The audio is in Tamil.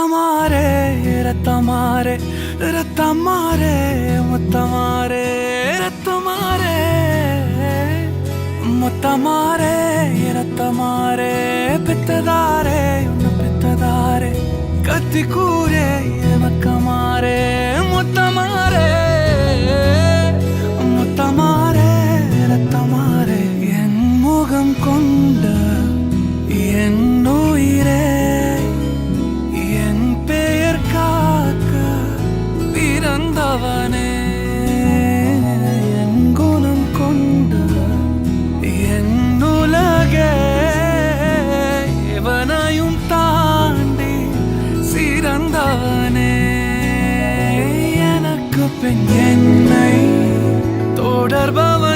முத்தமாரே ரத்தமாரே ரத்தமாரே முத்தமாரே ரத்தமாரே முத்தமாரே ரத்தமாரே பெத்ததாரே உன்னை பெத்ததாரே கத்தி கூரே மக்கமாரே முத்தமாரே முத்தமாரே ரத்தமாரே என் முகம் கொண்ட என் உயிரே என் பெயர் காக்க பிறந்தவனே என் குணம் கொண்ட என் உலகே எவனையும் தாண்டி சிறந்தவனே எனக்கு பின் என்னை தொடர்பவன்